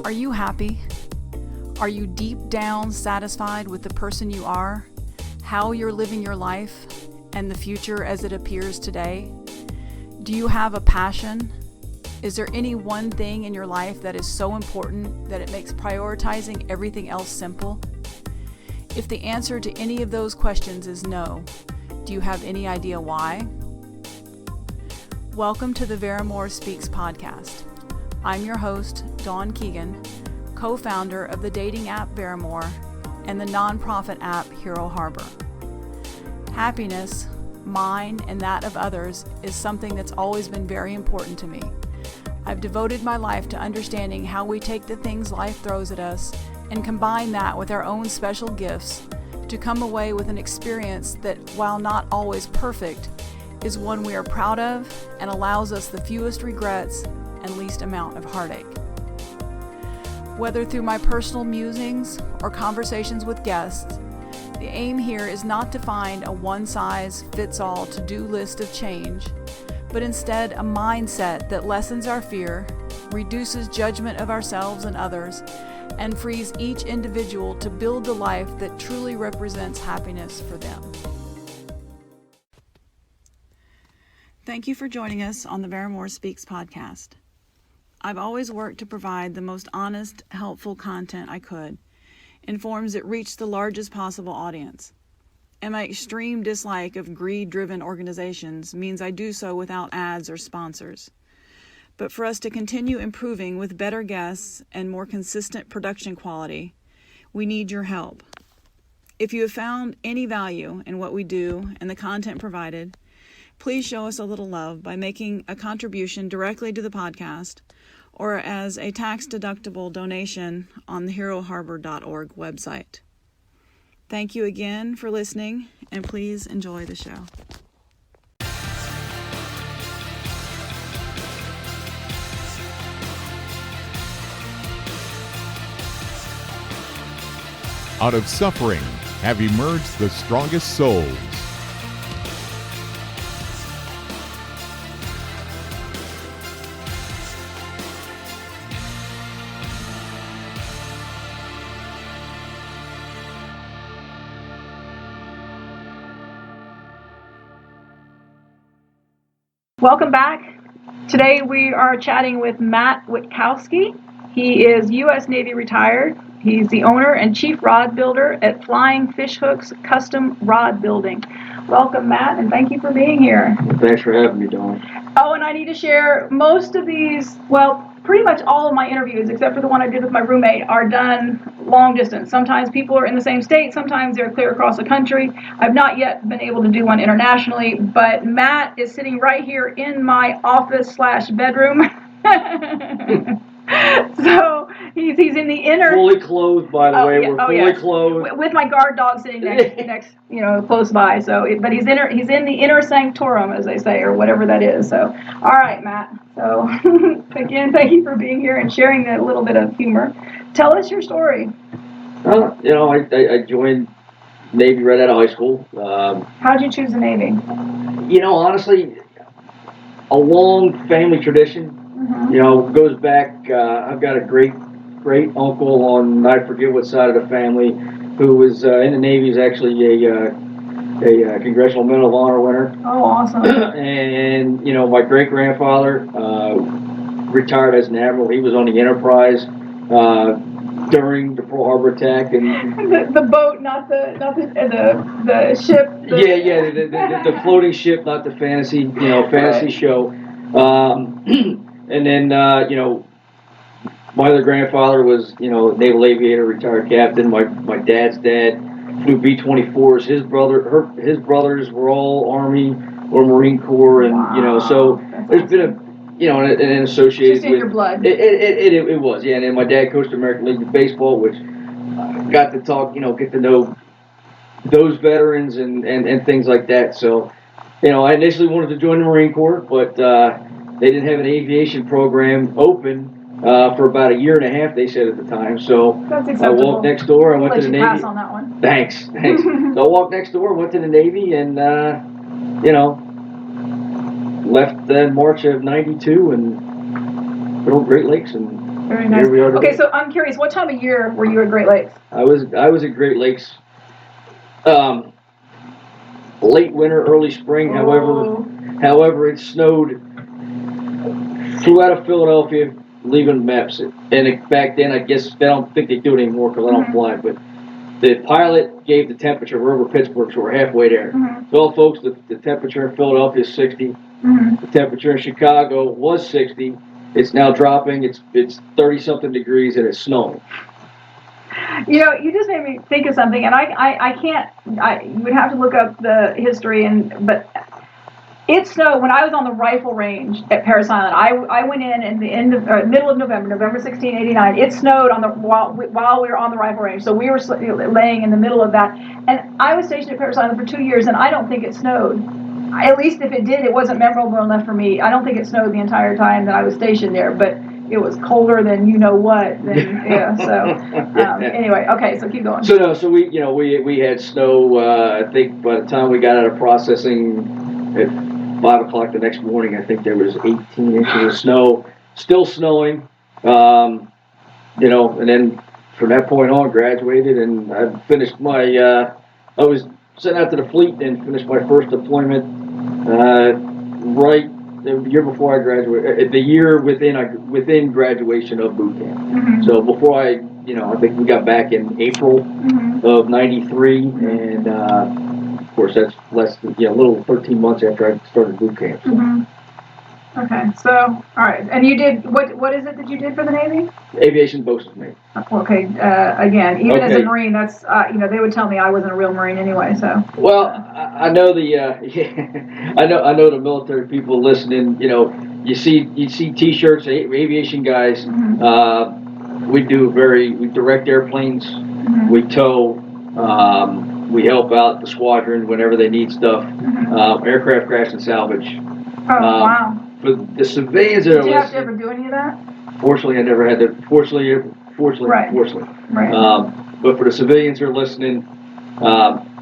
Are you happy? Are you deep down satisfied with the person you are, how you're living your life, and the future as it appears today? Do you have a passion? Is there any one thing in your life that is so important that it makes prioritizing everything else simple? If the answer to any of those questions is no, do you have any idea why? Welcome to the Verimour Speaks podcast. I'm your host, Dawn Keegan, co-founder of the dating app Verimour and the nonprofit app Hero Harbor. Happiness, mine and that of others, is something that's always been very important to me. I've devoted my life to understanding how we take the things life throws at us and combine that with our own special gifts to come away with an experience that, while not always perfect, is one we are proud of and allows us the fewest regrets and least amount of heartache. Whether through my personal musings or conversations with guests, the aim here is not to find a one-size-fits-all to-do list of change, but instead a mindset that lessens our fear, reduces judgment of ourselves and others, and frees each individual to build the life that truly represents happiness for them. Thank you for joining us on the Verimour Speaks podcast. I've always worked to provide the most honest, helpful content I could in forms that reach the largest possible audience. And my extreme dislike of greed-driven organizations means I do so without ads or sponsors. But for us to continue improving with better guests and more consistent production quality, we need your help. If you have found any value in what we do and the content provided, please show us a little love by making a contribution directly to the podcast or as a tax-deductible donation on the heroharbor.org website. Thank you again for listening, and please enjoy the show. Out of suffering have emerged the strongest souls. Welcome back. Today we are chatting with Matt Witkowski. He is U.S. Navy retired. He's the owner and chief rod builder at Flying Fish Hooks Custom Rod Building. Welcome, Matt, and thank you for being here. Well, thanks for having me, Dawn. Oh, and I need to share most of these, pretty much all of my interviews, except for the one I did with my roommate, are done long distance. Sometimes people are in the same state, sometimes they're clear across the country. I've not yet been able to do one internationally, but Matt is sitting right here in my office/bedroom. So he's in the inner, fully clothed, by the way. Yeah, We're fully clothed with my guard dog sitting next, close by. So, but he's in the inner sanctorum, as they say, or whatever that is. So, all right, Matt. So, again, thank you for being here and sharing that little bit of humor. Tell us your story. I joined Navy right out of high school. How'd you choose the Navy? Honestly, a long family tradition. Mm-hmm. Goes back. I've got a great uncle on, I forget what side of the family, who was in the Navy. Is actually a Congressional Medal of Honor winner. Oh, awesome. And my great grandfather retired as an admiral. He was on the Enterprise during the Pearl Harbor attack, and the boat, not the ship. The floating ship, not the fantasy Right. show. And then, my other grandfather was, naval aviator, retired captain. My dad's dad flew B-24s. His brothers were all Army or Marine Corps, and Wow. So there's been an associated. Just in your blood. It was, yeah. And then my dad coached American League Baseball, which got to talk, get to know those veterans and things like that. So, I initially wanted to join the Marine Corps, but they didn't have an aviation program open for about a year and a half, they said at the time. So That's acceptable. I walked next door. I went to the Navy. Pass on that one. Thanks. So I walked next door, went to the Navy, and left in March of '92 and put on Great Lakes and Very nice. Here we are today. Okay, so I'm curious, what time of year were you at Great Lakes? I was at Great Lakes, late winter, early spring. Oh. However, it snowed. Flew out of Philadelphia, leaving maps. And back then, I guess I don't think they do it anymore because I don't fly. But the pilot gave the temperature. We're over Pittsburgh, so we're halfway there. So, folks, the temperature in Philadelphia is 60. The temperature in Chicago was 60. It's now dropping. It's 30-something degrees, and it's snowing. You know, you just made me think of something, and I can't. You would have to look up the history, but it snowed when I was on the rifle range at Parris Island. I went in the middle of November 1689. It snowed while we were on the rifle range, so we were laying in the middle of that. And I was stationed at Parris Island for 2 years, and I don't think it snowed. At least if it did, it wasn't memorable enough for me. I don't think it snowed the entire time that I was stationed there, but it was colder than you know what. Anyway, okay, so keep going. So we had snow. I think by the time we got out of processing at 5 o'clock the next morning, I think there was 18 inches of snow, still snowing. And then from that point on, graduated, and I finished my. I was sent out to the fleet and finished my first deployment right the year before I graduated. The year within graduation of boot camp. So before I think we got back in April of '93, and of course that's less than a little 13 months after I started boot camp. So. Okay, so all right, and you did what is it that you did for the Navy? Aviation boatswain's mate. Okay, again, even as a Marine, that's they would tell me I wasn't a real Marine anyway. So well, I know the I know the military people listening. You see T-shirts, aviation guys. We direct airplanes. We tow. We help out the squadron whenever they need stuff. Aircraft crash and salvage. Oh wow. For the civilians that did you have to ever do any of that? Fortunately, I never had to. Fortunately. Right. But for the civilians that are listening,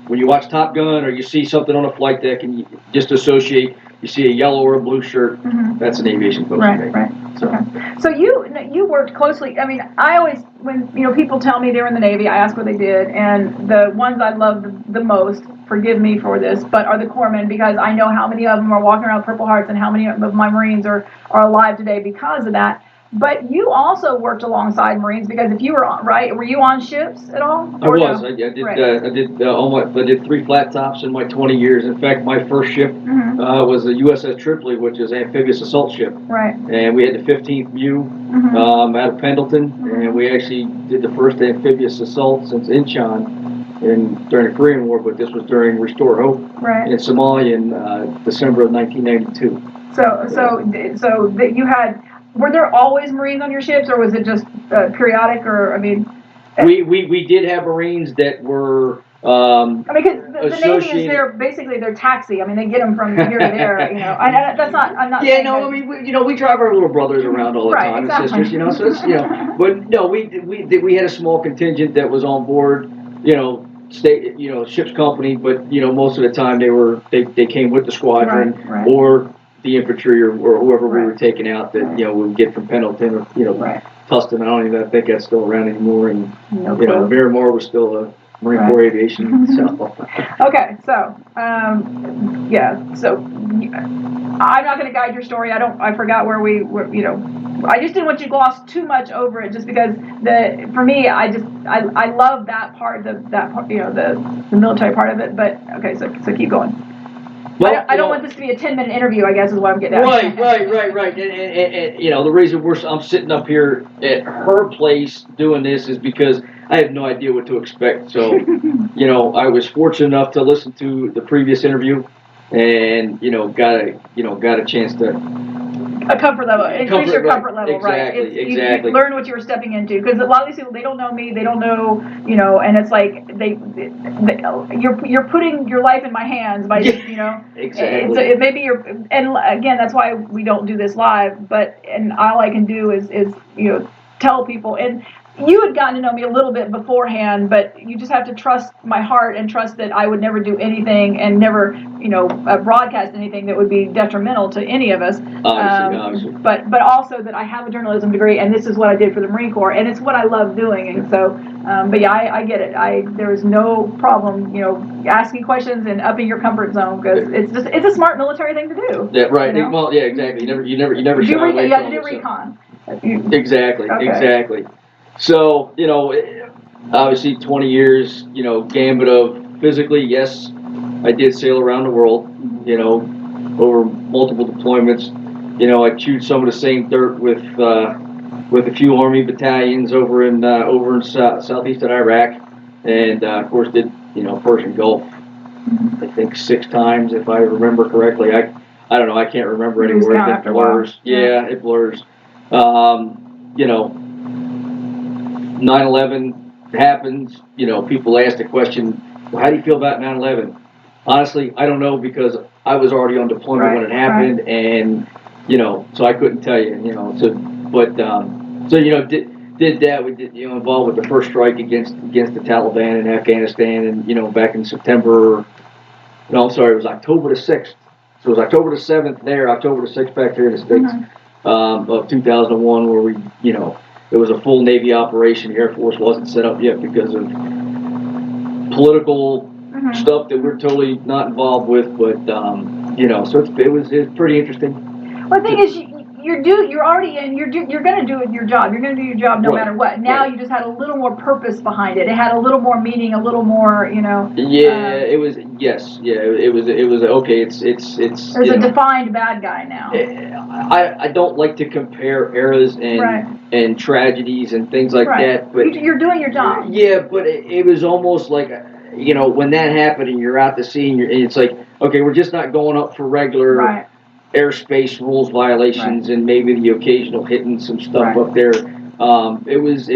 when you watch Top Gun or you see something on a flight deck and you just associate, you see a yellow or a blue shirt, that's an aviation boatswain. Right. So. Okay. So you worked closely. I mean, I always when people tell me they're in the Navy, I ask what they did, and the ones I love the most. Forgive me for this, but are the corpsmen, because I know how many of them are walking around with Purple Hearts and how many of my Marines are alive today because of that. But you also worked alongside Marines, because if you were were you on ships at all? I was. No? I did. Right. I did 3 flat tops in my 20 years. In fact, my first ship was the USS Tripoli, which is an amphibious assault ship. Right. And we had the 15th MEU out of Pendleton, and we actually did the first amphibious assault since Incheon. During the Korean War, but this was during Restore Hope in Somalia in December of 1992. So that you had, were there always Marines on your ships, or was it just periodic? Or I mean, we did have Marines that were. Because the Navy is their taxi. I mean, they get them from here to there. That's not. I'm not. Yeah, no. I mean, we drive our little brothers around all the time and sisters. So it's But no, we had a small contingent that was on board. Ship's company, but most of the time they came with the squadron or the infantry or whoever we were taking out that we would get from Pendleton or Tustin. I don't even think that's still around anymore, and Miramar was still a Marine Corps aviation. So okay, so so I'm not going to guide your story. I forgot where we were. I just didn't want you to gloss too much over it, just because for me, I love that part, the military part of it. But okay, so keep going. Well, I don't want this to be a 10-minute interview, I guess is what I'm getting at. Right. And the reason I'm sitting up here at her place doing this is because I have no idea what to expect. So, I was fortunate enough to listen to the previous interview, and got a chance to. A comfort level, increase your comfort level, exactly, right? Exactly. You learn what you were stepping into, because a lot of these people, they don't know me, they don't know, and it's like you're putting your life in my hands by just, Exactly. So it maybe and again, that's why we don't do this live. And all I can do is tell people, and you had gotten to know me a little bit beforehand, but you just have to trust my heart and trust that I would never do anything and never, broadcast anything that would be detrimental to any of us. Obviously. But also that I have a journalism degree and this is what I did for the Marine Corps and it's what I love doing. And so, but yeah, I get it. There is no problem, asking questions and upping your comfort zone because it's a smart military thing to do. Yeah, right. Well, yeah, exactly. You never shy away from it. You got to do recon. Exactly. Okay. Exactly. So, obviously 20 years, gambit of physically, yes, I did sail around the world, over multiple deployments. I chewed some of the same dirt with a few Army battalions over in southeastern Iraq, and of course did, Persian Gulf, I think 6 times if I remember correctly. I don't know, I can't remember anymore. It blurs. Yeah, it blurs. 9/11 happens, people ask the question, well, how do you feel about 9/11? Honestly, I don't know because I was already on deployment when it happened, and so I couldn't tell you, did that. We did, involved with the first strike against the Taliban in Afghanistan, and back in September. No, I'm sorry, it was October the 6th. So it was October the 7th there, October the 6th back here in the States, of 2001, where we, it was a full Navy operation. The Air Force wasn't set up yet because of political stuff that we're totally not involved with. But so it was pretty interesting. Well, the thing is, you're already in. You're going to do your job. You're going to do your job no matter what. Now you just had a little more purpose behind it. It had a little more meaning, a little more, Yeah, it was. Yes, yeah, it was okay. It's. There's a defined bad guy now. I don't like to compare eras and tragedies and things like that, but you're doing your job. Yeah, but it was almost like, when that happened and you're out to sea and it's like, okay, we're just not going up for regular airspace rules violations and maybe the occasional hitting some stuff up there. It was,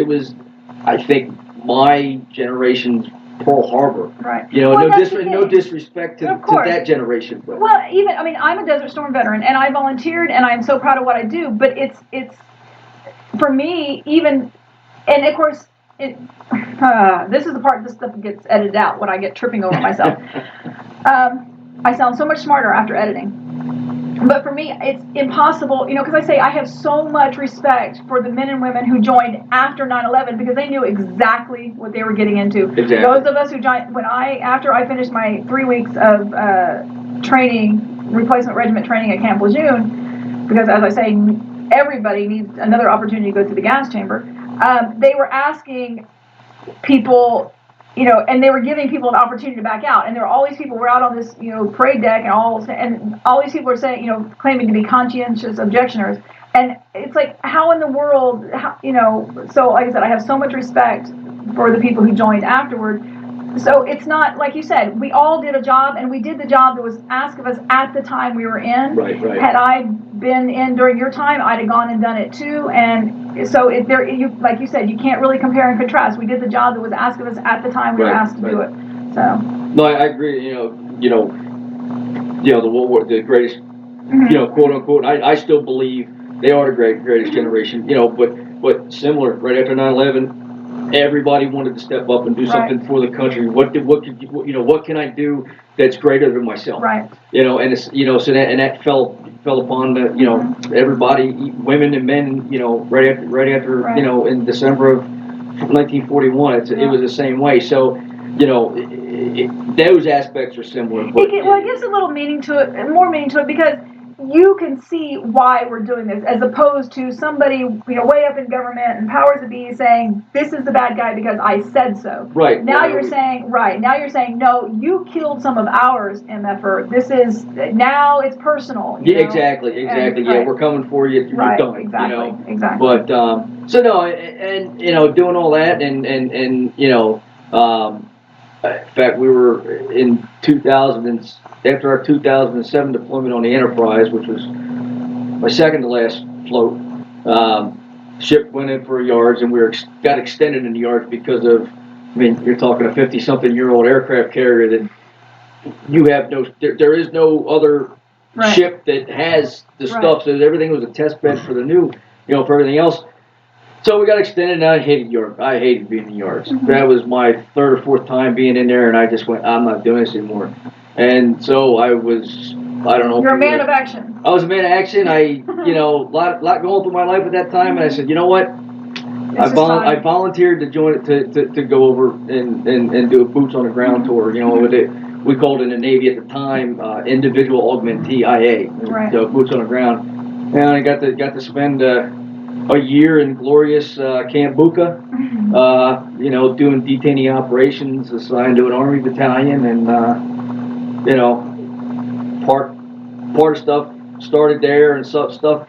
I think, my generation's Pearl Harbor. Right. No disrespect to that generation. But. Well, I'm a Desert Storm veteran and I volunteered and I'm so proud of what I do, but it's for me, even, and of course, this is the part this stuff gets edited out when I get tripping over myself. I sound so much smarter after editing. But for me, it's impossible, because I say I have so much respect for the men and women who joined after 9/11 because they knew exactly what they were getting into. Exactly. Those of us who joined, after I finished my 3 weeks of training, replacement regiment training at Camp Lejeune, because as I say, everybody needs another opportunity to go through the gas chamber. They were asking people, and they were giving people an opportunity to back out. And there were all these people were out on this, parade deck, and all these people were saying, claiming to be conscientious objectioners. And it's like, how in the world, so like I said, I have so much respect for the people who joined afterward. So it's not, like you said, we all did a job, and we did the job that was asked of us at the time we were in. Right. Had I been in during your time, I'd have gone and done it too. And so like you said, you can't really compare and contrast. We did the job that was asked of us at the time we were asked to do it. So. No, I agree. The World War, the greatest, quote unquote. I still believe they are the greatest generation. But similar. Right after 9/11. Everybody wanted to step up and do something for the country. What can I do that's greater than myself? Right. And it's, so that fell upon the, everybody, women and men, right after, in December of 1941, it was the same way. So, those aspects are similar. But, it gives a little meaning to it, more meaning to it, because you can see why we're doing this, as opposed to somebody, way up in government and powers that be saying, this is the bad guy because I said so. Right. Now you're saying, no, you killed some of ours, MFR. Now it's personal. Yeah, exactly. And, we're coming for you. You're done. Exactly. But, so no, and, doing all that and in fact, we were in 2000, after our 2007 deployment on the Enterprise, which was my second to last float. Ship went in for yards, and we got extended in the yards because of, you're talking a 50-something-year-old aircraft carrier that you have there is no other ship that has the stuff. So everything was a test bed for the new, for everything else. So we got extended, and I hated York. I hated being in yards. That was my third or fourth time being in there, and I just went, I'm not doing this anymore. And so I was, I don't know. You're a man of action. I was a man of action. I, lot going through my life at that time, and I said, you know what? I volunteered to join to go over and do a boots on the ground tour. With it, we called it in the Navy at the time individual augmentee IA. Right. So boots on the ground, and I got to spend a year in glorious Camp Bucca, doing detainee operations, assigned to an Army battalion, and part of stuff started there, and stuff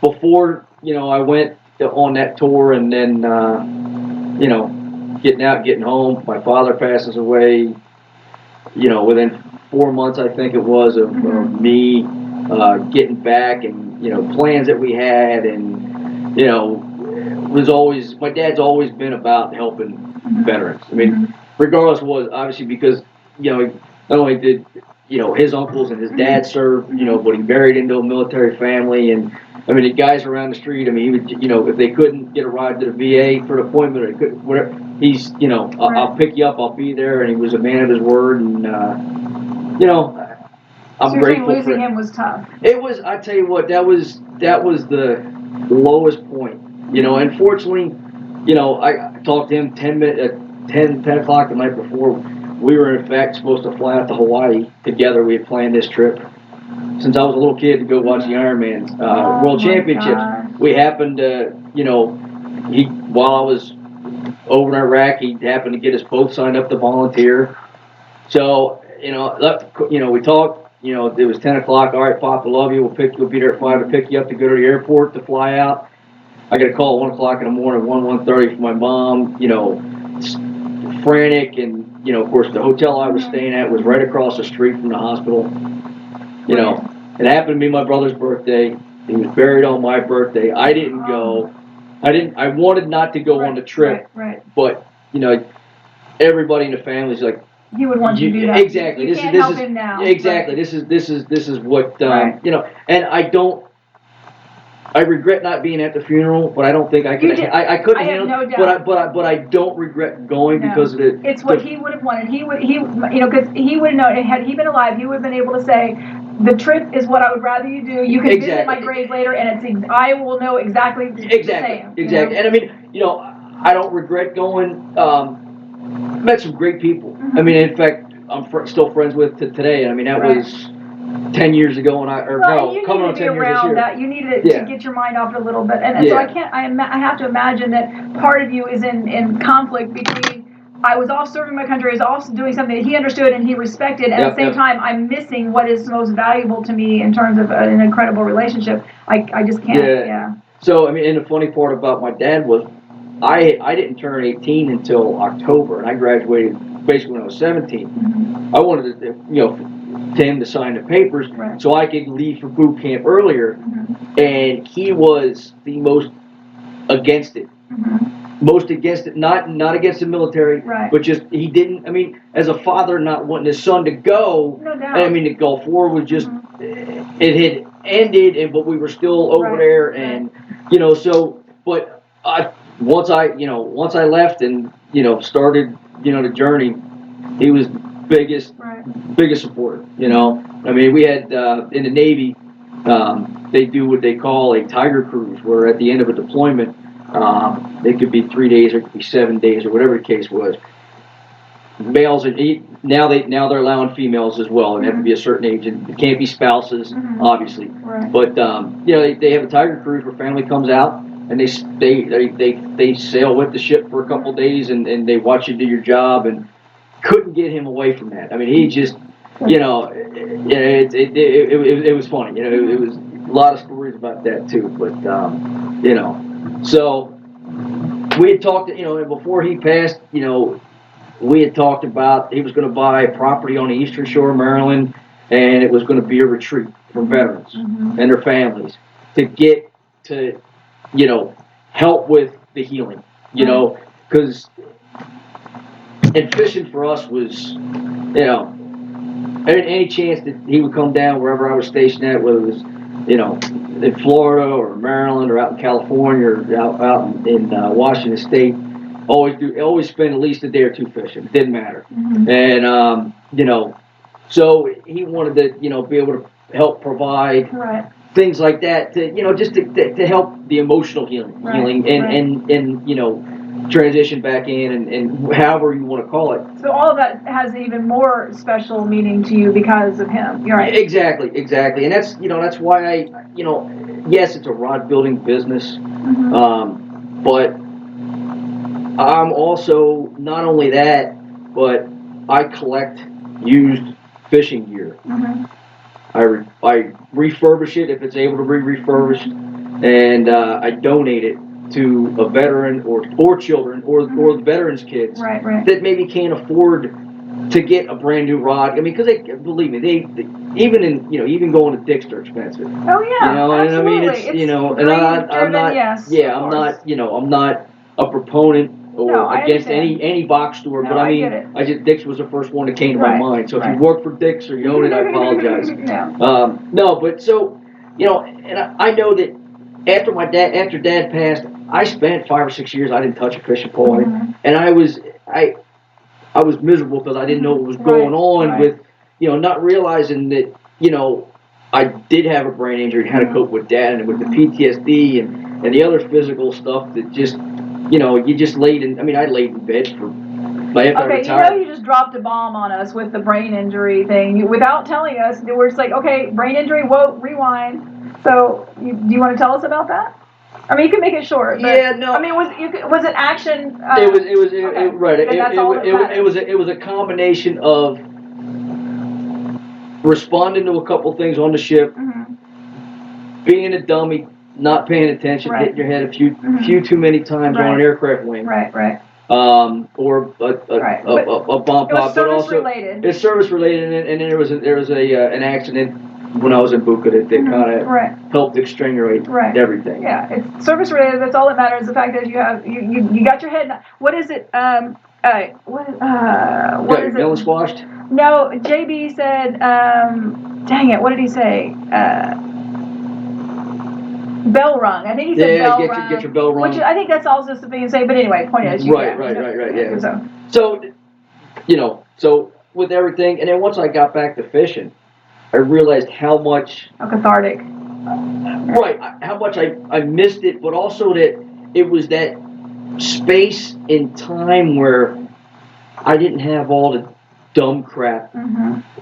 before I went on that tour, and then getting out, getting home. My father passes away. Within 4 months, I think it was, of me getting back, and plans that we had, and was always, my dad's always been about helping veterans. I mean, regardless was obviously because not only did his uncles and his dad served, but he married into a military family, and I mean the guys around the street. I mean, he would, if they couldn't get a ride to the VA for an appointment, or they couldn't, whatever, he's, I'll pick you up, I'll be there, and he was a man of his word, and I'm so grateful. Losing him was tough. It was. I tell you what, that was the lowest point. Unfortunately, I talked to him 10 o'clock the night before. We were in fact supposed to fly out to Hawaii together. We had planned this trip since I was a little kid to go watch the Ironman World Championships. God. We happened to, while I was over in Iraq, he happened to get us both signed up to volunteer. So, we talked. It was 10 o'clock. All right, Pop, I love you. We'll be there at 5 to pick you up to go to the airport to fly out. I got a call at 1 o'clock in the morning, 1:30 from my mom, frantic. And, of course, the hotel I was staying at was right across the street from the hospital. It happened to be my brother's birthday. He was buried on my birthday. I didn't go. I wanted not to go on the trip. Right. But, everybody in the family's like, he would want you to do that. Exactly. You can't help him now. Exactly. Right. This is what and I regret not being at the funeral, but I don't think I could. I couldn't handle. No doubt. But I don't regret going because of it. It's what he would have wanted. Because he would have known. Had he been alive, he would have been able to say, "The trip is what I would rather you do. You can visit my grave later, and I will know exactly the same." Exactly. And I mean, I don't regret going. Met some great people. I mean, in fact, I'm still friends with today. I mean, that was 10 years ago, and coming on 10 years this year. You needed to get your mind off it a little bit, and so I have to imagine that part of you is in conflict between I was off serving my country, I was also doing something that he understood and he respected, and at the same time I'm missing what is most valuable to me in terms of an incredible relationship. I just can't. So I mean, and the funny part about my dad was I didn't turn 18 until October, and I graduated basically when I was 17. I wanted to him to sign the papers so I could leave for boot camp earlier, and he was the most against it. Most against it, not against the military, but just he didn't. I mean, as a father, not wanting his son to go. No doubt. I mean, the Gulf War was just it had ended, but we were still over there, and so. But once I left and started the journey, he was biggest supporter. I mean, we had in the Navy, they do what they call a Tiger Cruise, where at the end of a deployment, it could be 3 days or it could be 7 days or whatever the case was. Males now they're allowing females as well, and they have to be a certain age, and it can't be spouses, obviously. But they have a Tiger Cruise where family comes out and they sail with the ship for a couple of days, and they watch you do your job, and couldn't get him away from that. I mean, he just it was funny. It was a lot of stories about that too. But so we had talked. And before he passed, we had talked about he was going to buy a property on the Eastern Shore of Maryland, and it was going to be a retreat for veterans and their families to get to help with the healing. Because and fishing for us was any chance that he would come down wherever I was stationed at, whether it was you know, in Florida or Maryland or out in California or out in Washington State, always spend at least a day or two fishing. It didn't matter. And, you know, so he wanted to, you know, be able to help provide things like that to, you know, just to help the emotional healing and, you know, transition back in and however you want to call it. So all of that has even more special meaning to you because of him. You're right. Exactly. And that's, you know, that's why you know, yes, it's a rod building business, but I'm also, not only that, but I collect used fishing gear. I refurbish it if it's able to be refurbished, and I donate it to a veteran or children or the veterans' kids that maybe can't afford to get a brand new rod. I mean, because believe me, they even going to Dick's are expensive. Oh yeah, you know, absolutely. And I mean, it's you know, and I'm not, yes, yeah, I'm not, you know, I'm not a proponent or against any box store, but I mean, Dick's was the first one that came to my mind. So if you work for Dick's or you own it, I apologize. No, but so, you know, and I know that after Dad passed, I spent 5 or 6 years. I didn't touch a fishing pole, and I was miserable because I didn't know what was going on with, you know, not realizing that, you know, I did have a brain injury and had to cope with that and with the PTSD and the other physical stuff that just, you know, you just laid in. I mean, I laid in bed for. Okay, you know, you just dropped a bomb on us with the brain injury thing without telling us. We're just like, okay, brain injury. Whoa, rewind. So, do you want to tell us about that? I mean, you can make it short. But, yeah, no. I mean, was it action? It was a combination of responding to a couple things on the ship, being a dummy, not paying attention, hitting your head a few too many times on an aircraft wing. Or a bomb pop, but also it's service related, and then there was an accident when I was in Buca that kind of helped extenuate everything. Yeah, it's service related. That's all that matters. The fact that you got your head. What is it? What is it? Yellow squashed? No, JB said. Dang it! What did he say? Bell rung. I think he said bell rung. Get your bell rung. Which I think that's also something you say. But anyway, point is, right. Yeah. So, you know, with everything, and then once I got back to fishing, I realized how much cathartic. How much I missed it, but also that it was that space in time where I didn't have all the dumb crap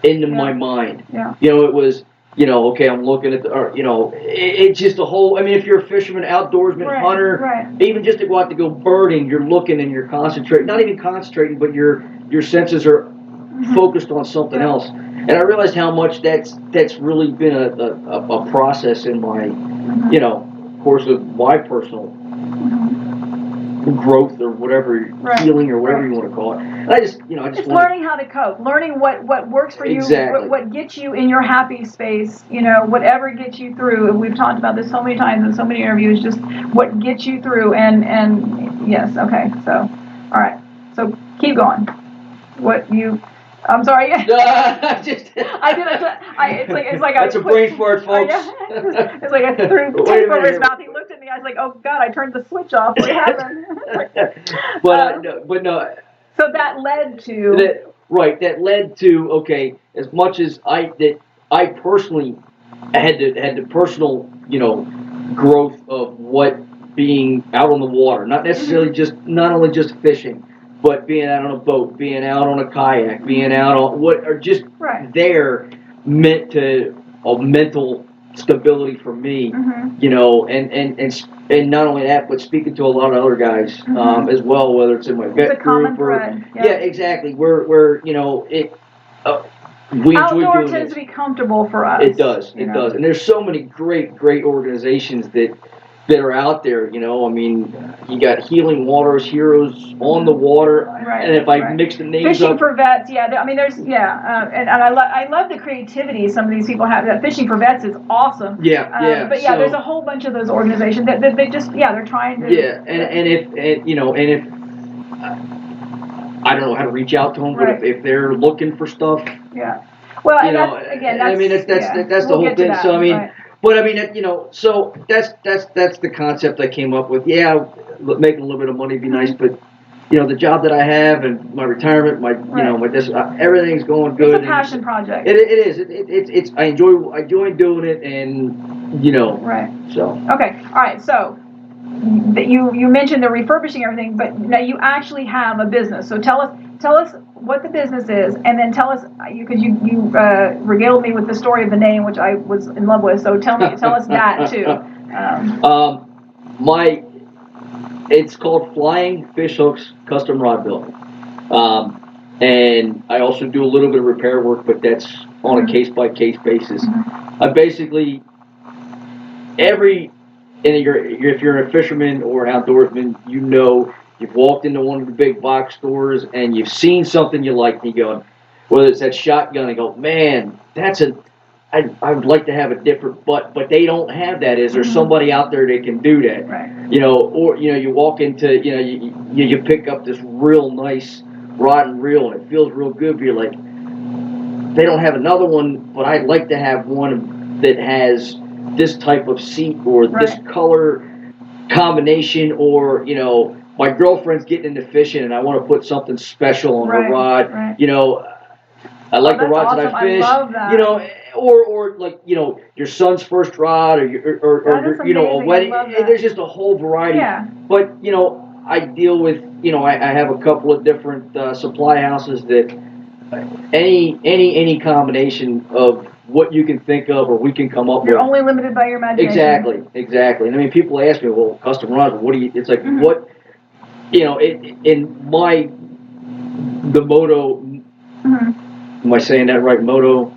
into my mind. Yeah. You know, it was. You know, okay, I'm looking at you know, it's just a whole, I mean, if you're a fisherman, outdoorsman, hunter, even just to go out to go birding, you're looking and you're concentrating, not even concentrating, but your senses are focused on something else. And I realized how much that's really been a process in my, you know, of course, of my personal growth or whatever, healing or whatever you want to call it. And I just learning how to cope, learning what works for you, what gets you in your happy space, you know, whatever gets you through. And we've talked about this so many times in so many interviews, just what gets you through. And yes, okay, so all right, so keep going. I'm sorry. It's like that's a brain fart, folks. It's like I threw tape over his mouth. He looked at me. I was like, "Oh God, I turned the switch off. What happened?" but no. So that led to that led to okay. As much as I personally had the personal, you know, growth of what being out on the water, not necessarily not only just fishing. But being out on a boat, being out on a kayak, being out on there meant to a mental stability for me, you know, and not only that, but speaking to a lot of other guys as well, whether it's in my vet group or exactly, where you know it. We enjoy doing outdoor tends to be comfortable for us. It does, and there's so many great organizations that are out there, you know. I mean, you got Healing Waters, Heroes on the Water, and if I mix the names Fishing up, for Vets, I mean, there's and I love the creativity some of these people have. That Fishing for Vets is awesome. But there's a whole bunch of those organizations that they just they're trying to and if I don't know how to reach out to them, but if they're looking for stuff, well, and that's, again, that's, I mean, that's the whole thing. So I mean. But I mean, so that's the concept I came up with. Yeah, making a little bit of money would be nice, but the job that I have and my retirement, my this, everything's going good. It's a passion project. It is. It's I enjoy doing it, and Right. So. Okay. All right. So you mentioned the refurbishing everything, but now you actually have a business. So tell us what the business is, and then tell us, because you regaled me with the story of the name, which I was in love with. So tell us that too. It's called Flying Fish Hooks Custom Rod Building, and I also do a little bit of repair work, but that's on a case by case basis. I basically if you're a fisherman or outdoorsman, you've walked into one of the big box stores and you've seen something you like, and you go, whether it's that shotgun, and go, man, I would like to have a different, but they don't have that. Is there somebody out there that can do that? Right. Or you walk into, you pick up this real nice rod and reel, and it feels real good, but you're like, they don't have another one, but I'd like to have one that has this type of seat or this color combination, or my girlfriend's getting into fishing and I want to put something special on her rod. I like the rods that I fish. I love that. Or like your son's first rod, or a wedding. There's just a whole variety. Yeah. But I deal with I have a couple of different supply houses that any combination of what you can think of or we can come up with. You're only limited by your imagination. Exactly. And I mean, people ask me, well, custom rods, what do you, it's like, what, in the moto, am I saying that right? Moto,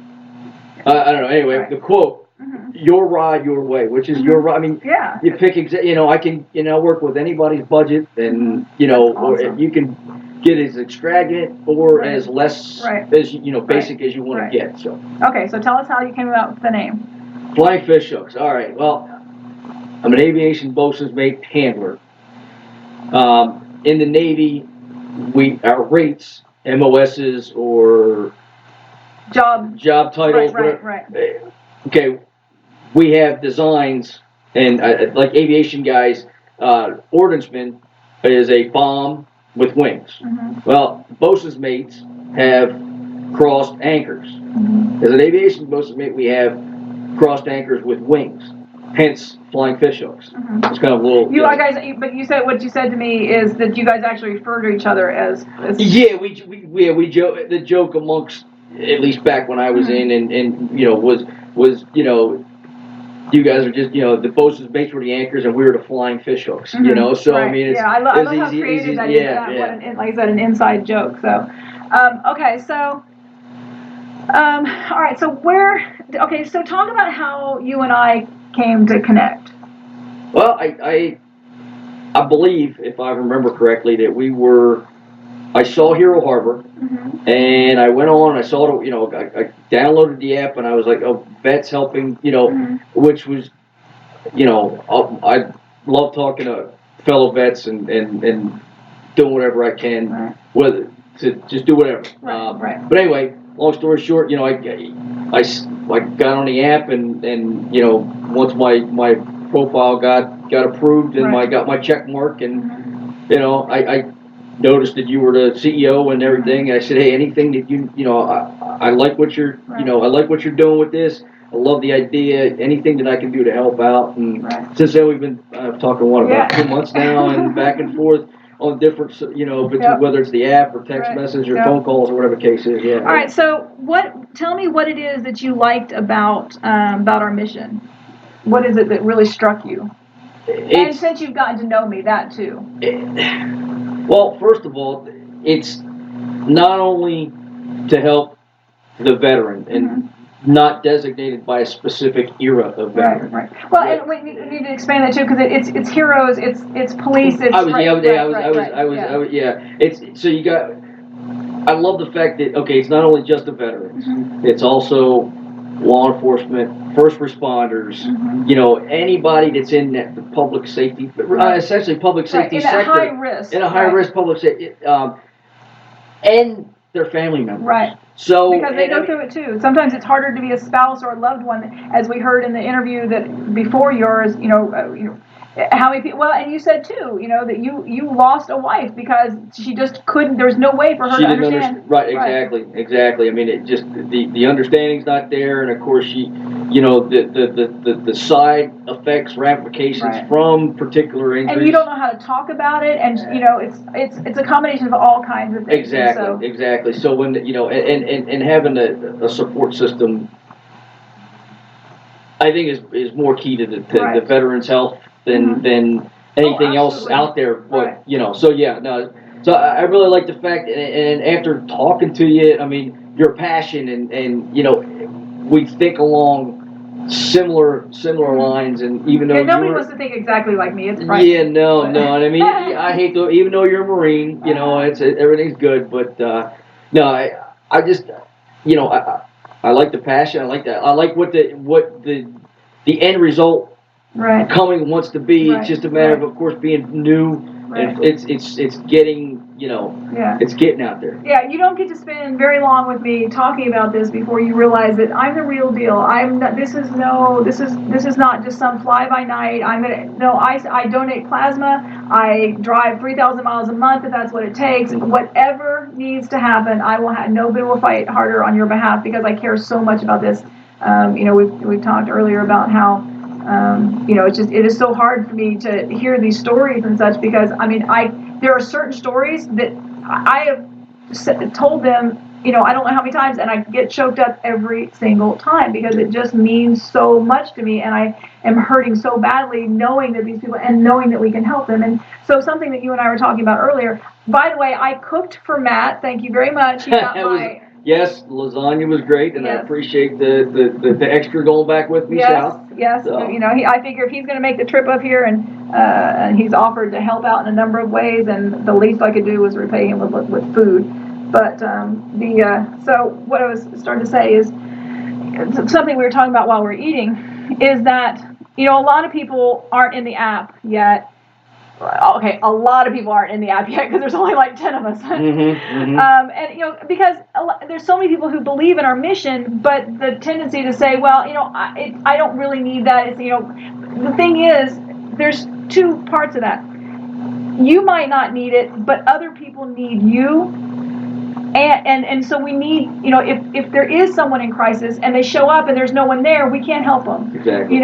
I don't know. Anyway, the quote, your rod, your way, which is your rod. I mean, you pick, I can, work with anybody's budget, and, or you can get as extravagant or as less as basic as you want to get. So okay, so tell us how you came about with the name. Flying Fish Hooks. All right. Well, I'm an aviation bosun's mate handler. In the Navy, our rates, MOSs or job titles, right. Okay, we have designs, and like aviation guys, ordnanceman is a bomb with wings. Well, bosun's mates have crossed anchors. As an aviation bosun's mate, we have crossed anchors with wings. Hence, Flying Fish Hooks. It's kind of a little. But you said what you said to me is that you guys actually refer to each other as. Yeah, we joke. The joke amongst, at least back when I was in, and was you guys are just, the bosun's mates were the anchors and we were the flying fish hooks, so I mean, it's, I love how creative that is, like I said, an inside joke. So, okay, so, all right, so so talk about how you and I came to connect. Well, I believe, if I remember correctly, that I saw Hero Harbor, and I went on, I saw it, I downloaded the app, and I was like, oh, Vets helping, which was, I love talking to fellow vets and doing whatever I can, whether to just do whatever. But anyway, long story short, I got on the app, and once my profile got approved, and I got my check mark, and I noticed that you were the CEO and everything. And I said, hey, anything that I like what you're, I like what you're doing with this. I love the idea. Anything that I can do to help out. And since then, we've been talking about 2 months now, and back and forth on different, between whether it's the app or text message or phone calls or whatever the case is. Yeah. All right. So tell me what it is that you liked about our mission. What is it that really struck you? And since you've gotten to know me, that too. Well, first of all, it's not only to help the veteran and not designated by a specific era of veteran. Right. Well, and we need to expand that too, because it's heroes, it's police. It's It's so you got. I love the fact that it's not only just the veterans; it's also law enforcement, first responders, anybody that's in the public safety, essentially public safety sector. In a high risk. In a high risk public safety. And their family members. Right. So because they go through it too. Sometimes it's harder to be a spouse or a loved one, as we heard in the interview that before yours. How many people? Well, and you said too, that you lost a wife because she just couldn't. There's no way for her to understand. Right, exactly. I mean, it just the understanding's not there, and of course the side effects, ramifications from particular injuries. And you don't know how to talk about it, and it's a combination of all kinds of things. Exactly. So when and having a support system, I think is more key to the veterans' health than anything else out there. But So I really like the fact, and after talking to you, I mean, your passion and we think along similar lines, and even though nobody wants to think exactly like me, it's right. Yeah, no, and I mean, I hate to, even though you're a Marine, it's everything's good, but no, I just, I like the passion, I like that, I like what the end result coming wants to be. It's just a matter of course, being new. And it's getting, it's getting out there. Yeah, you don't get to spend very long with me talking about this before you realize that I'm the real deal. I'm not, this is not just some fly by night. I donate plasma. I drive 3,000 miles a month if that's what it takes. Whatever needs to happen, I will have. Nobody will fight harder on your behalf because I care so much about this. We've talked earlier about how. It is so hard for me to hear these stories and such because there are certain stories that I have told them, I don't know how many times, and I get choked up every single time because it just means so much to me, and I am hurting so badly knowing that these people and knowing that we can help them. And so something that you and I were talking about earlier. By the way, I cooked for Matt. Thank you very much. He got Yes, lasagna was great, and I appreciate the extra going back with me south. Yes, so. I figure if he's going to make the trip up here, and he's offered to help out in a number of ways, and the least I could do was repay him with food. But so what I was starting to say is something we were talking about while we were eating is that a lot of people aren't in the app yet. Okay, a lot of people aren't in the app yet because there's only like 10 of us. And because there's so many people who believe in our mission, but the tendency to say, well, I don't really need that. It's the thing is, there's two parts of that. You might not need it, but other people need you. And so we need, if there is someone in crisis and they show up and there's no one there, we can't help them. Exactly.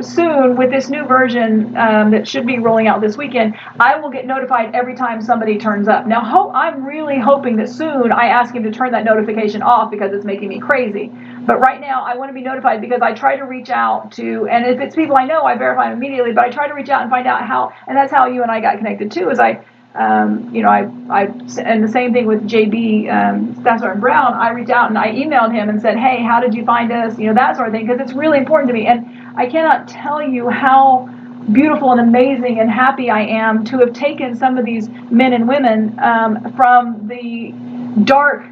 Soon with this new version that should be rolling out this weekend, I will get notified every time somebody turns up. Now, I'm really hoping that soon I ask him to turn that notification off because it's making me crazy. But right now, I want to be notified because I try to reach out to, and if it's people I know, I verify them immediately. But I try to reach out and find out how, and that's how you and I got connected too. Is and the same thing with JB, Staff Sergeant Brown. I reached out and I emailed him and said, hey, how did you find us? That sort of thing, because it's really important to me. And I cannot tell you how beautiful and amazing and happy I am to have taken some of these men and women from the dark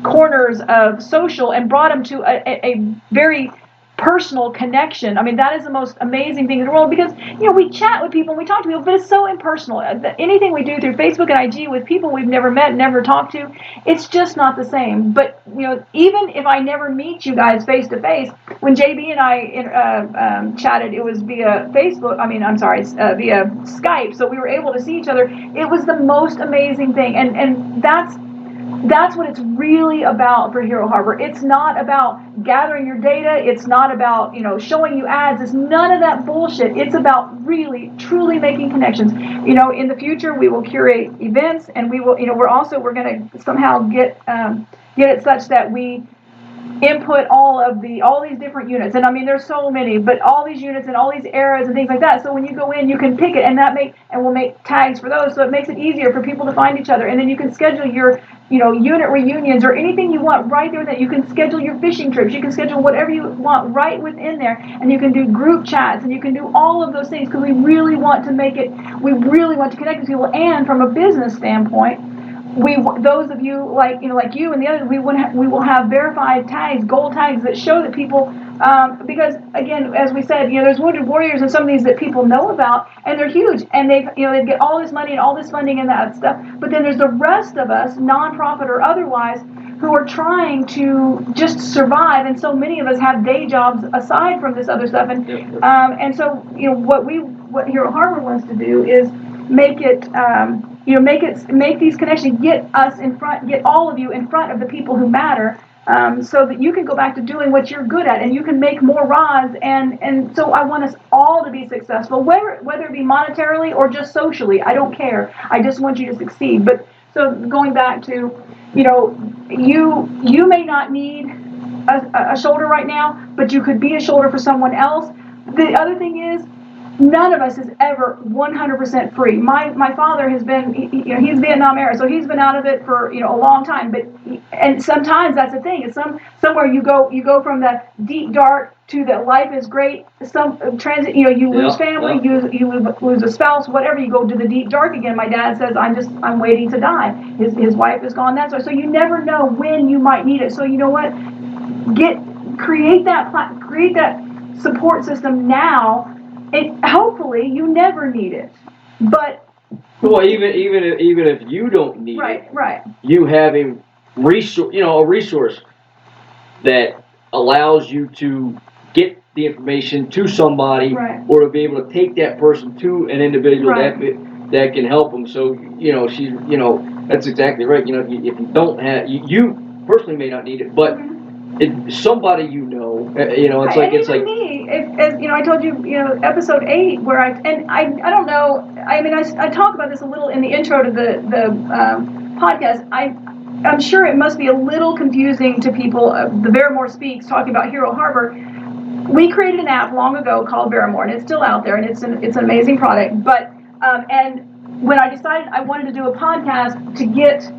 corners of social and brought them to a very personal connection. That is the most amazing thing in the world because, we chat with people and we talk to people, but it's so impersonal. Anything we do through Facebook and IG with people we've never met, never talked to, it's just not the same. But, even if I never meet you guys face to face, when JB and I chatted, it was via Facebook, via Skype. So we were able to see each other. It was the most amazing thing. And that's what it's really about for Hero Harbor. It's not about gathering your data. It's not about, showing you ads. It's none of that bullshit. It's about really, truly making connections. In the future, we will curate events, and we will, we're going to somehow get it such that we input all these different units. And there's so many, but all these units and all these eras and things like that. So when you go in, you can pick it, and we'll make tags for those. So it makes it easier for people to find each other. And then you can schedule your unit reunions or anything you want right there. That you can schedule your fishing trips. You can schedule whatever you want right within there, and you can do group chats, and you can do all of those things because we really want to connect with people. And from a business standpoint, those of you like you and the others, we will have verified tags, gold tags that show that people Because again, as we said, there's wounded warriors and some of these that people know about, and they're huge, and they get all this money and all this funding and that stuff. But then there's the rest of us, nonprofit or otherwise, who are trying to just survive, and so many of us have day jobs aside from this other stuff. And so what Hero Harbor wants to do is make it. Make these connections, get us in front, get all of you in front of the people who matter, so that you can go back to doing what you're good at, and you can make more rods. And so I want us all to be successful, whether it be monetarily or just socially. I don't care. I just want you to succeed. But so going back to, you may not need a shoulder right now, but you could be a shoulder for someone else. The other thing is, none of us is ever 100% free. My father has been, he's Vietnam era, so he's been out of it for a long time. And sometimes that's the thing. It's somewhere you go from the deep dark to the life is great. Some transit, you lose family, you lose a spouse, whatever. You go to the deep dark again. My dad says, I'm waiting to die. His wife is gone. That so you never know when you might need it. So you know what? Create that support system now. Hopefully you never need it, but even if you don't need it, right, you have a resource that allows you to get the information to somebody, or to be able to take that person to an individual that can help them. So she's that's exactly right. If you don't have, you personally may not need it, but somebody it's like me. As I told you, episode 8, where I don't know. I mean, I talk about this a little in the intro to the podcast. I'm sure it must be a little confusing to people. The Veremore Speaks talking about Hero Harbor. We created an app long ago called Veremore, and it's still out there, and it's an amazing product. But and when I decided I wanted to do a podcast to get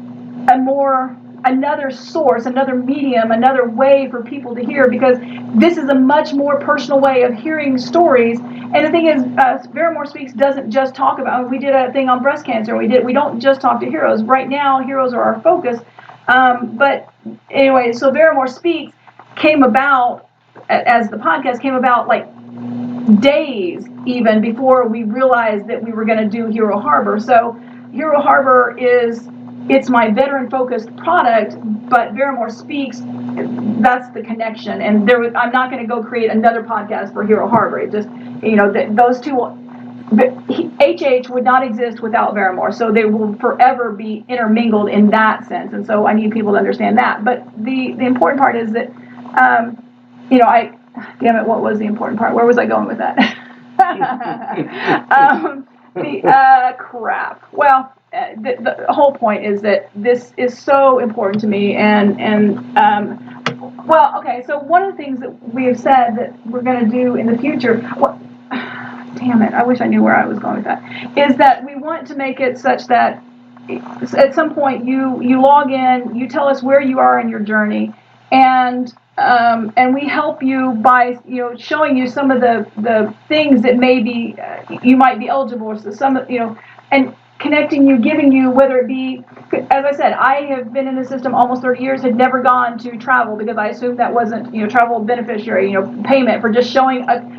another source, another medium, another way for people to hear, because this is a much more personal way of hearing stories. And the thing is, Veremore Speaks doesn't just talk about. We did a thing on breast cancer. We don't just talk to heroes. Right now, heroes are our focus. But anyway, so Veremore Speaks came about as the podcast came about like days even before we realized that we were going to do Hero Harbor. So Hero Harbor it's my veteran-focused product, but Veremore Speaks, that's the connection. And I'm not going to go create another podcast for Hero Harbor. It just, those two, HH would not exist without Veremore. So they will forever be intermingled in that sense. And so I need people to understand that. But the important part is that, damn it, what was the important part? Where was I going with that? Crap. Well, the whole point is that this is so important to me, okay. So one of the things that we have said that we're going to do in the future, damn it, I wish I knew where I was going with that, is that we want to make it such that at some point you log in, you tell us where you are in your journey, and we help you by showing you some of the things that maybe you might be eligible for. So and connecting you, giving you, whether it be, as I said, I have been in the system almost 30 years, had never gone to travel because I assumed that wasn't, travel beneficiary, payment for just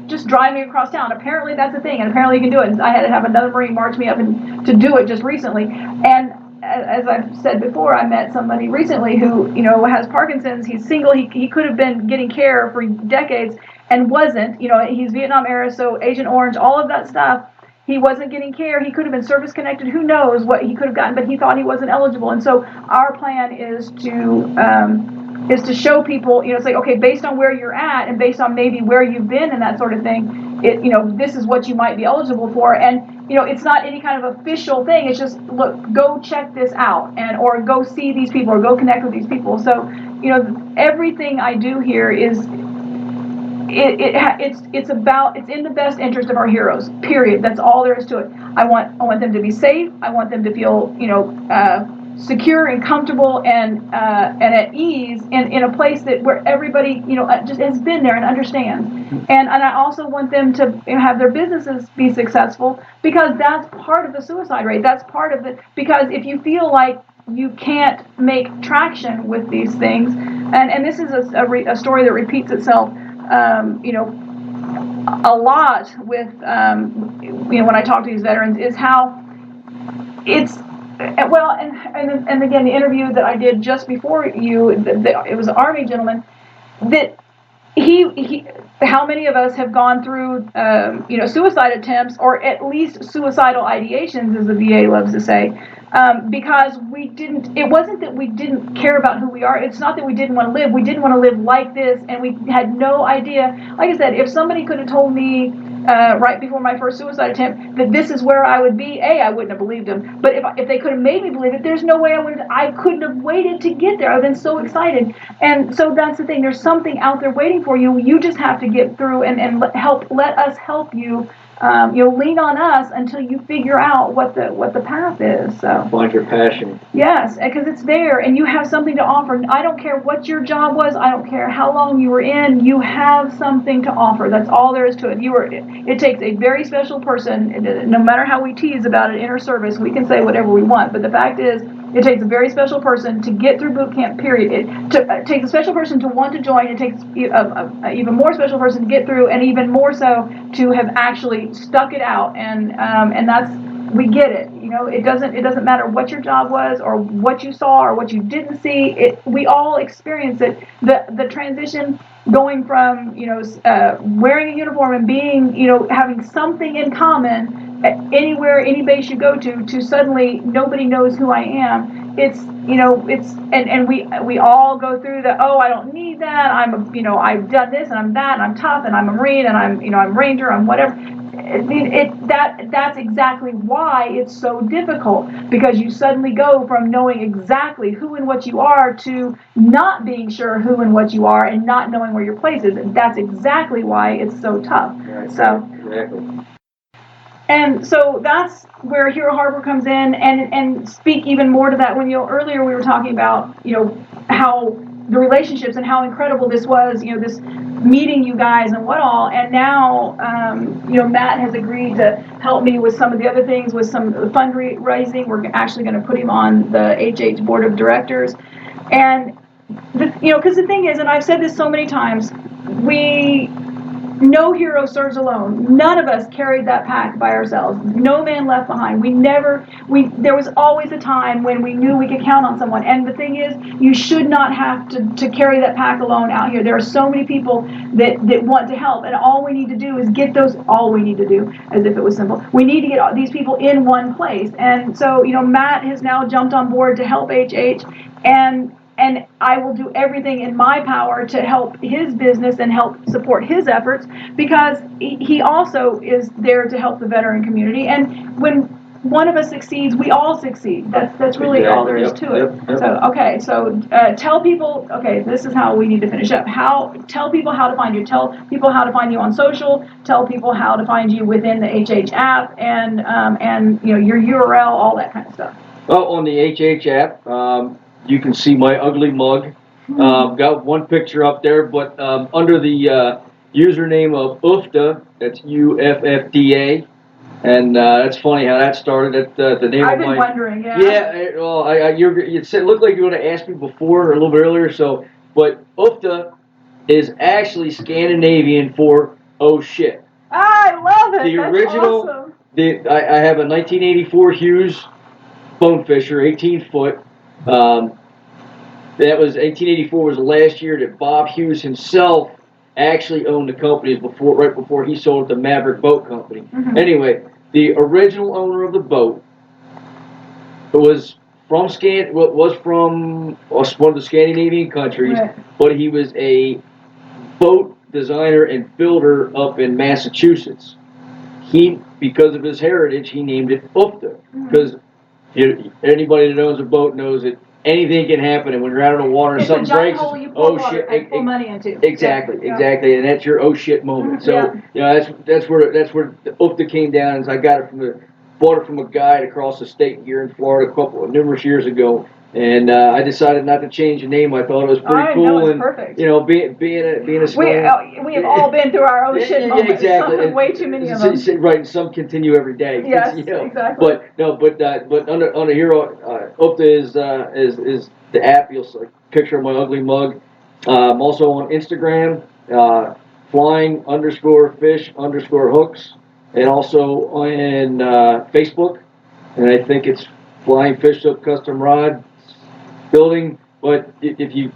just driving across town. Apparently that's a thing, and apparently you can do it. And I had to have another Marine march me up to do it just recently. And as I've said before, I met somebody recently who, has Parkinson's. He's single. He could have been getting care for decades and wasn't. He's Vietnam era, so Agent Orange, all of that stuff. He wasn't getting care. He could have been service connected. Who knows what he could have gotten, but he thought he wasn't eligible. And so our plan is to show people, say, okay, based on where you're at and based on maybe where you've been and that sort of thing, this is what you might be eligible for. And, it's not any kind of official thing. It's just, look, go check this out or go see these people or go connect with these people. So, everything I do here is, it's in the best interest of our heroes, period. That's all there is to it. I want them to be safe. I want them to feel, secure and comfortable and at ease in a place where everybody, just has been there and understands. And I also want them to have their businesses be successful, because that's part of the suicide rate. That's part of it. Because if you feel like you can't make traction with these things, and this is a story that repeats itself. a lot with, when I talk to these veterans is how it's, well, and again, the interview that I did just before you, it was an Army gentleman, that he how many of us have gone through, suicide attempts, or at least suicidal ideations, as the VA loves to say, because it wasn't that we didn't care about who we are. It's not that we didn't want to live. We didn't want to live like this, and we had no idea. Like I said, if somebody could have told me right before my first suicide attempt that this is where I would be, I wouldn't have believed them. But if they could have made me believe it, there's no way I couldn't have waited to get there. I've been so excited. And so that's the thing. There's something out there waiting for you. You just have to get through and let us help you. Lean on us until you figure out what the path is. So Find your passion. yes, because it's there, and you have something to offer. I don't care what your job was. I don't care how long you were in. You have something to offer. That's all there is to it. It takes a very special person. No matter how we tease about it, inner service, we can say whatever we want. But the fact is, it takes a very special person to get through boot camp, period. It takes a special person to want to join. It takes a even more special person to get through, and even more so to have actually stuck it out. And that's, we get it. It doesn't matter what your job was, or what you saw, or what you didn't see. We all experience it. The transition going from wearing a uniform and being having something in common anywhere, any base you go to suddenly nobody knows who I am. And we all go through the, I don't need that. I've done this and I'm that and I'm tough and I'm a Marine and I'm Ranger, I'm whatever. That's exactly why it's so difficult, because you suddenly go from knowing exactly who and what you are to not being sure who and what you are and not knowing where your place is. And that's exactly why it's so tough. Right. So exactly. And so that's where Hero Harbor comes in, and speak even more to that. When earlier we were talking about how the relationships and how incredible this was, this meeting you guys and what all, and now Matt has agreed to help me with some of the other things, with some fundraising. We're actually going to put him on the HH board of directors, and because the thing is, and I've said this so many times, no hero serves alone. None of us carried that pack by ourselves. No man left behind. There was always a time when we knew we could count on someone. And the thing is, you should not have to carry that pack alone out here. There are so many people that want to help, and all we need to do is get all we need to do, as if it was simple. We need to get these people in one place. And so, Matt has now jumped on board to help HH, and I will do everything in my power to help his business and help support his efforts, because he also is there to help the veteran community. And when one of us succeeds, we all succeed. That's really all there is to it. Yep. So tell people. Okay, this is how we need to finish up. Tell people how to find you. Tell people how to find you on social. Tell people how to find you within the HH app, and your URL, all that kind of stuff. Well, on the HH app, you can see my ugly mug. Got one picture up there, but under the username of UFFDA, that's UFFDA, and that's funny how that started. The name I've of been my wondering, yeah. Yeah, well, it looked like you would have asked me before or a little bit earlier. So, but UFFDA is actually Scandinavian for oh shit. I love it. The That's original. awesome. I have a 1984 Hughes Bonefisher, 18 foot. That was 1884 was the last year that Bob Hughes himself actually owned the company, right before he sold it to Maverick Boat Company. Mm-hmm. Anyway, the original owner of the boat was from one of the Scandinavian countries, Right. but he was a boat designer and builder up in Massachusetts. Because of his heritage, he named it UFFDA, because anybody that owns a boat knows that anything can happen, and when you're out on the water and something breaks, hole you pour water shit! and pull money into. Exactly, Yeah. exactly, and that's your oh shit moment. So that's where the UFFDA came down, and I bought it from a guide across the state here in Florida numerous years ago, and I decided not to change the name. I thought it was pretty cool, know, it's and perfect. being a small, we have all been through our own shit moments. exactly. Way too many of them. Right, and some continue every day. Yes, exactly. But on the hero, UFFDA is the app. You'll see a picture of my ugly mug. I'm also on Instagram, flying_fish_hooks, and also on Facebook. And I think it's Flying Fish Hook Custom Rod Building. But if you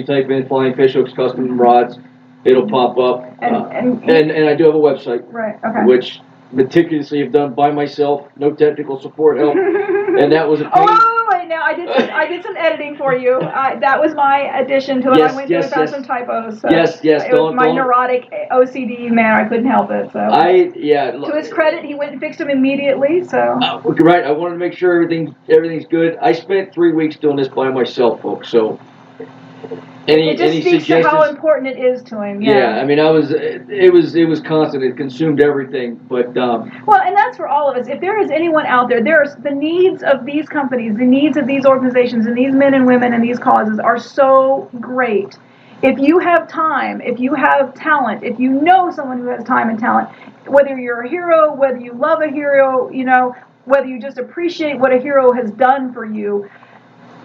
type in Flying Fish Hooks Custom Rods, it'll pop up. And I do have a website, right, okay. which meticulously have done by myself, no technical support help, and that was a pain. Wait, now I did some editing for you. That was my addition to it. Yes, I went through and found some typos. So yes. It was my neurotic OCD man. I couldn't help it. So to his credit, he went and fixed them immediately. So right, I wanted to make sure everything's good. I spent 3 weeks doing this by myself, folks. So it just speaks to how important it is to him. Yeah, I mean, it was constant. It consumed everything. But well, and that's for all of us. If there is anyone out there, there's the needs of these companies, the needs of these organizations, and these men and women and these causes are so great. If you have time, if you have talent, if you know someone who has time and talent, whether you're a hero, whether you love a hero, whether you just appreciate what a hero has done for you.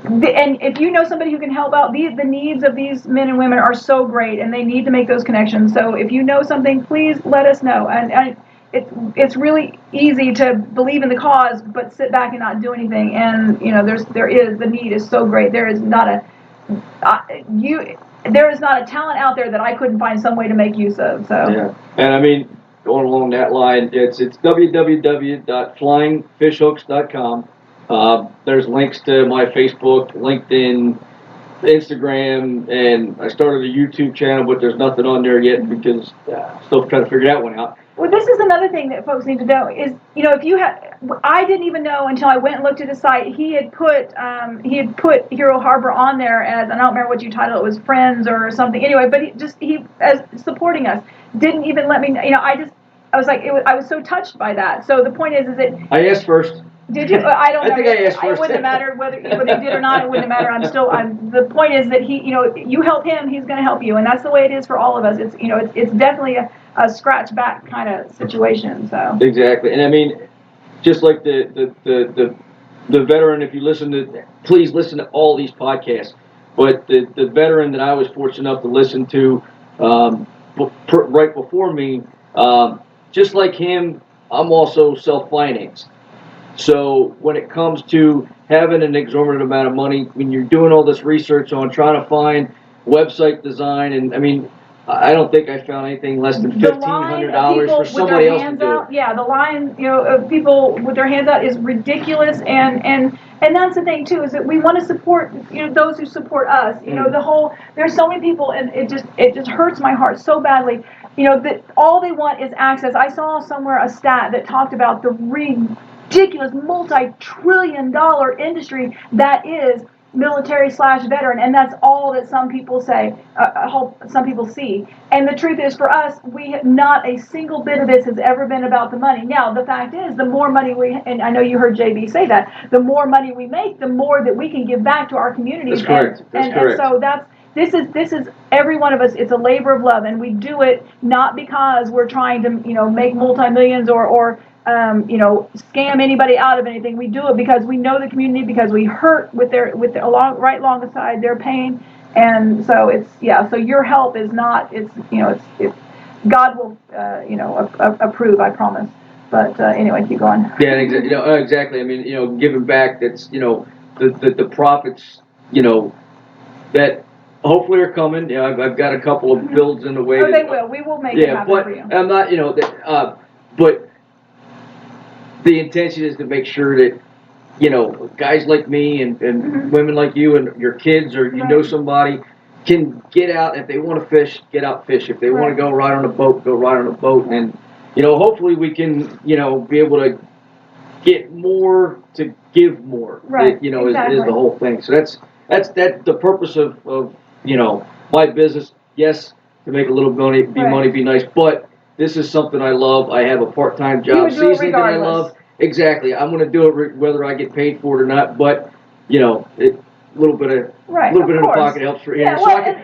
And if you know somebody who can help out, the needs of these men and women are so great, and they need to make those connections. So if you know something, please let us know. And it's really easy to believe in the cause, but sit back and not do anything. And the need is so great. There is not a talent out there that I couldn't find some way to make use of. So yeah, and I mean, going along that line, it's www.flyingfishhooks.com. There's links to my Facebook, LinkedIn, Instagram, and I started a YouTube channel, but there's nothing on there yet because still trying to figure that one out. Well, this is another thing that folks need to know is, if you I didn't even know until I went and looked at his site. He had put Hero Harbor on there as, I don't remember what you titled it, was friends or something. Anyway, but he as supporting us, didn't even let me. I was like, I was so touched by that. So the point is that I asked first. Did you? I don't know. I think I asked first. It wouldn't have mattered whether you did or not. It wouldn't have mattered. The point is that you help him, he's going to help you, and that's the way it is for all of us. It's definitely a scratch back kind of situation. So exactly, and I mean, just like the veteran. If you please listen to all these podcasts. But the veteran that I was fortunate enough to listen to right before me, just like him, I'm also self-financed. So when it comes to having an exorbitant amount of money, when you're doing all this research on trying to find website design, and I mean, I don't think I found anything less than $1,500 for somebody else to do it. Yeah, the line, of people with their hands out is ridiculous, and that's the thing too, is that we want to support, those who support us. There's so many people, and it just hurts my heart so badly. That all they want is access. I saw somewhere a stat that talked about the ridiculous multi-trillion-dollar industry that is military/veteran, and that's all that some people say, some people see. And the truth is, for us, not a single bit of this has ever been about the money. Now, the fact is, the more money and I know you heard JB say that, the more money we make, the more that we can give back to our communities. That's correct. And so this is every one of us. It's a labor of love, and we do it not because we're trying to make multi-millions or scam anybody out of anything. We do it because we know the community, because we hurt with their right alongside their pain, and so so your help is not, it's God will approve, I promise. But anyway, keep going. Yeah, exactly. I mean, giving back. That's the profits. That hopefully are coming. I've got a couple of builds in the way. Oh, they will. We will make it happen for you. I'm not. But the intention is to make sure that guys like me and women like you and your kids, or somebody, can get out. If they want to fish, get out fish. If they want to go ride on a boat, go ride on a boat. And hopefully we can be able to get more to give more. Right. Exactly. is the whole thing. So that's the purpose of my business. Yes, to make a little money, be nice, but this is something I love. I have a part-time job season that I love. Exactly. I'm going to do it whether I get paid for it or not. But a little bit of in the pocket helps for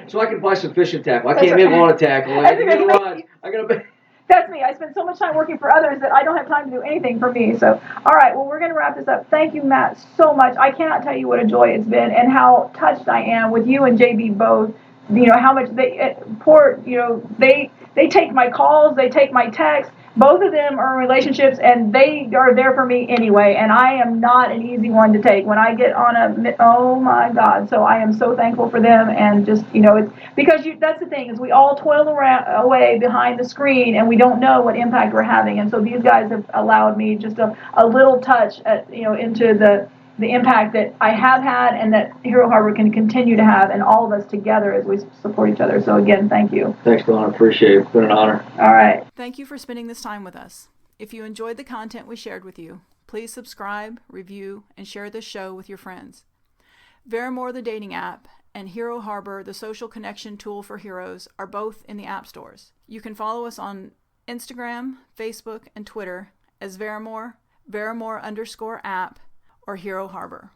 so I can buy some fishing tackle. I can't make a lot of tackle. I can get rods. I got to. That's me. I spend so much time working for others that I don't have time to do anything for me. So, all right. Well, we're going to wrap this up. Thank you, Matt, so much. I cannot tell you what a joy it's been and how touched I am with you and JB both how much they take my calls, they take my texts. Both of them are in relationships, and they are there for me anyway. And I am not an easy one to take when I get on oh my God. So I am so thankful for them, and just it's because that's the thing is we all toil away behind the screen, and we don't know what impact we're having. And so these guys have allowed me just a little touch into the impact that I have had, and that Hero Harbor can continue to have, and all of us together as we support each other. So again, thank you. Thanks, Dawn. Appreciate it. It's been an honor. All right. Thank you for spending this time with us. If you enjoyed the content we shared with you, please subscribe, review, and share this show with your friends. Veramore, the dating app, and Hero Harbor, the social connection tool for heroes, are both in the app stores. You can follow us on Instagram, Facebook, and Twitter as Veramore, Veramore_app, or Hero Harbor.